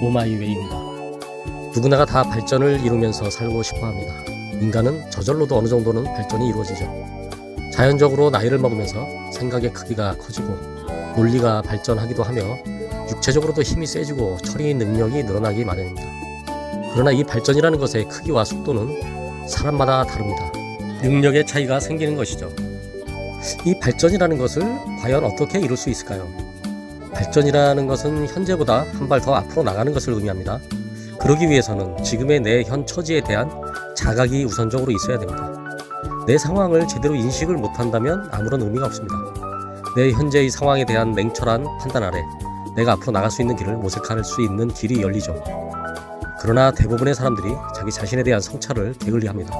오마이웨이입니다. 누구나가 다 발전을 이루면서 살고 싶어 합니다. 인간은 저절로도 어느 정도는 발전이 이루어지죠. 자연적으로 나이를 먹으면서 생각의 크기가 커지고 논리가 발전하기도 하며 육체적으로도 힘이 세지고 처리 능력이 늘어나기 마련입니다. 그러나 이 발전이라는 것의 크기와 속도는 사람마다 다릅니다. 능력의 차이가 생기는 것이죠. 이 발전이라는 것을 과연 어떻게 이룰 수 있을까요? 발전이라는 것은 현재보다 한 발 더 앞으로 나가는 것을 의미합니다. 그러기 위해서는 지금의 내 현 처지에 대한 자각이 우선적으로 있어야 됩니다. 내 상황을 제대로 인식을 못한다면 아무런 의미가 없습니다. 내 현재의 상황에 대한 냉철한 판단 아래 내가 앞으로 나갈 수 있는 길을 모색할 수 있는 길이 열리죠. 그러나 대부분의 사람들이 자기 자신에 대한 성찰을 게을리합니다.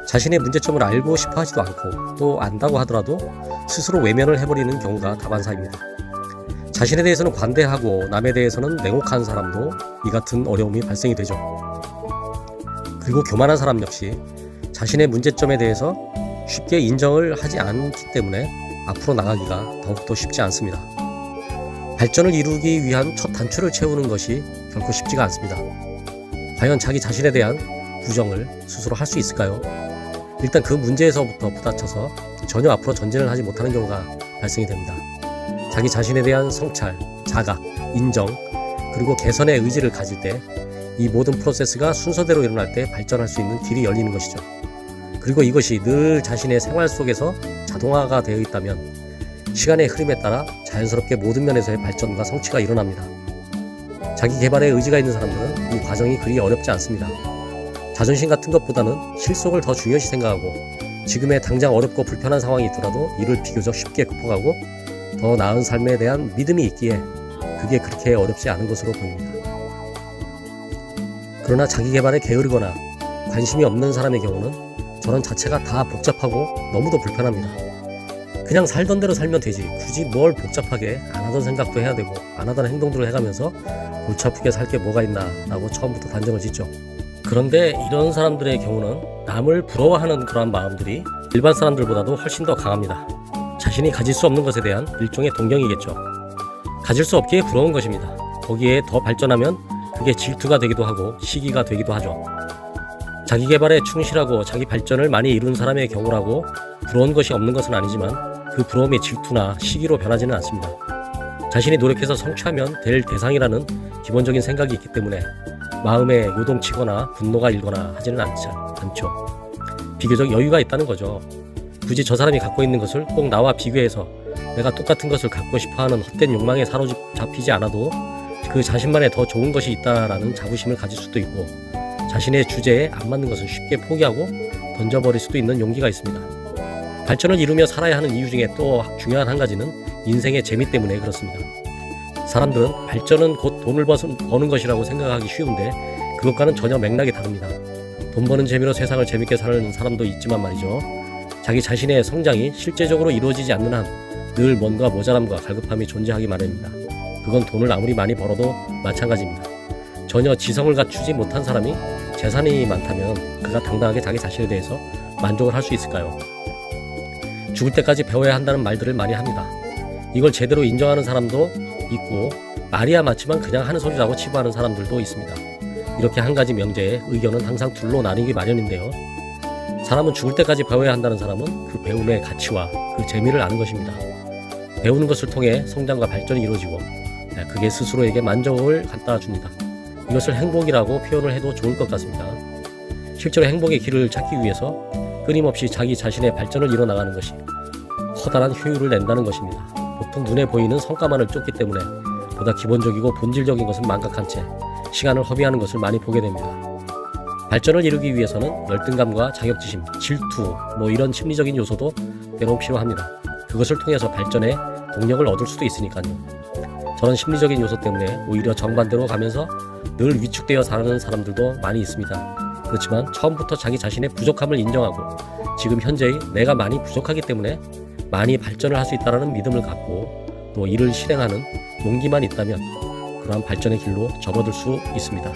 자신의 문제점을 알고 싶어 하지도 않고 또 안다고 하더라도 스스로 외면을 해버리는 경우가 다반사입니다. 자신에 대해서는 관대하고 남에 대해서는 냉혹한 사람도 이 같은 어려움이 발생이 되죠. 그리고 교만한 사람 역시 자신의 문제점에 대해서 쉽게 인정을 하지 않기 때문에 앞으로 나가기가 더욱더 쉽지 않습니다. 발전을 이루기 위한 첫 단추를 채우는 것이 결코 쉽지가 않습니다. 과연 자기 자신에 대한 부정을 스스로 할 수 있을까요? 일단 그 문제에서부터 부딪혀서 전혀 앞으로 전진을 하지 못하는 경우가 발생이 됩니다. 자기 자신에 대한 성찰, 자각, 인정, 그리고 개선의 의지를 가질 때 이 모든 프로세스가 순서대로 일어날 때 발전할 수 있는 길이 열리는 것이죠. 그리고 이것이 늘 자신의 생활 속에서 자동화가 되어 있다면 시간의 흐름에 따라 자연스럽게 모든 면에서의 발전과 성취가 일어납니다. 자기 개발에 의지가 있는 사람들은 이 과정이 그리 어렵지 않습니다. 자존심 같은 것보다는 실속을 더 중요시 생각하고 지금의 당장 어렵고 불편한 상황이 있더라도 이를 비교적 쉽게 극복하고 더 나은 삶에 대한 믿음이 있기에 그게 그렇게 어렵지 않은 것으로 보입니다. 그러나 자기 개발에 게으르거나 관심이 없는 사람의 경우는 저런 자체가 다 복잡하고 너무도 불편합니다. 그냥 살던 대로 살면 되지 굳이 뭘 복잡하게 안 하던 생각도 해야 되고 안 하던 행동들을 해가면서 골치 아프게 살 게 뭐가 있나 라고 처음부터 단정을 짓죠. 그런데 이런 사람들의 경우는 남을 부러워하는 그러한 마음들이 일반 사람들보다도 훨씬 더 강합니다. 자신이 가질 수 없는 것에 대한 일종의 동경이겠죠. 가질 수 없기에 부러운 것입니다. 거기에 더 발전하면 그게 질투가 되기도 하고 시기가 되기도 하죠. 자기 개발에 충실하고 자기 발전을 많이 이룬 사람의 경우라고 부러운 것이 없는 것은 아니지만 그 부러움이 질투나 시기로 변하지는 않습니다. 자신이 노력해서 성취하면 될 대상이라는 기본적인 생각이 있기 때문에 마음에 요동치거나 분노가 일거나 하지는 않죠. 비교적 여유가 있다는 거죠. 굳이 저 사람이 갖고 있는 것을 꼭 나와 비교해서 내가 똑같은 것을 갖고 싶어하는 헛된 욕망에 사로잡히지 않아도 그 자신만의 더 좋은 것이 있다라는 자부심을 가질 수도 있고 자신의 주제에 안 맞는 것을 쉽게 포기하고 던져버릴 수도 있는 용기가 있습니다. 발전을 이루며 살아야 하는 이유 중에 또 중요한 한 가지는 인생의 재미 때문에 그렇습니다. 사람들은 발전은 곧 돈을 버는 것이라고 생각하기 쉬운데 그것과는 전혀 맥락이 다릅니다. 돈 버는 재미로 세상을 재밌게 사는 사람도 있지만 말이죠. 자기 자신의 성장이 실제적으로 이루어지지 않는 한 늘 뭔가 모자람과 갈급함이 존재하기 마련입니다. 그건 돈을 아무리 많이 벌어도 마찬가지입니다. 전혀 지성을 갖추지 못한 사람이 재산이 많다면 그가 당당하게 자기 자신에 대해서 만족을 할 수 있을까요? 죽을 때까지 배워야 한다는 말들을 많이 합니다. 이걸 제대로 인정하는 사람도 있고 말이야 맞지만 그냥 하는 소리라고 치부하는 사람들도 있습니다. 이렇게 한 가지 명제의 의견은 항상 둘로 나뉘기 마련인데요. 사람은 죽을 때까지 배워야 한다는 사람은 그 배움의 가치와 그 재미를 아는 것입니다. 배우는 것을 통해 성장과 발전이 이루어지고 그게 스스로에게 만족을 갖다 줍니다. 이것을 행복이라고 표현을 해도 좋을 것 같습니다. 실제로 행복의 길을 찾기 위해서 끊임없이 자기 자신의 발전을 이뤄나가는 것이 커다란 효율을 낸다는 것입니다. 보통 눈에 보이는 성과만을 쫓기 때문에 보다 기본적이고 본질적인 것은 망각한 채 시간을 허비하는 것을 많이 보게 됩니다. 발전을 이루기 위해서는 열등감과 자격지심, 질투 이런 심리적인 요소도 때론 필요합니다. 그것을 통해서 발전의 동력을 얻을 수도 있으니까요. 저런 심리적인 요소 때문에 오히려 정반대로 가면서 늘 위축되어 사는 사람들도 많이 있습니다. 그렇지만 처음부터 자기 자신의 부족함을 인정하고 지금 현재의 내가 많이 부족하기 때문에 많이 발전을 할 수 있다는 믿음을 갖고 또 이를 실행하는 용기만 있다면 그러한 발전의 길로 접어들 수 있습니다.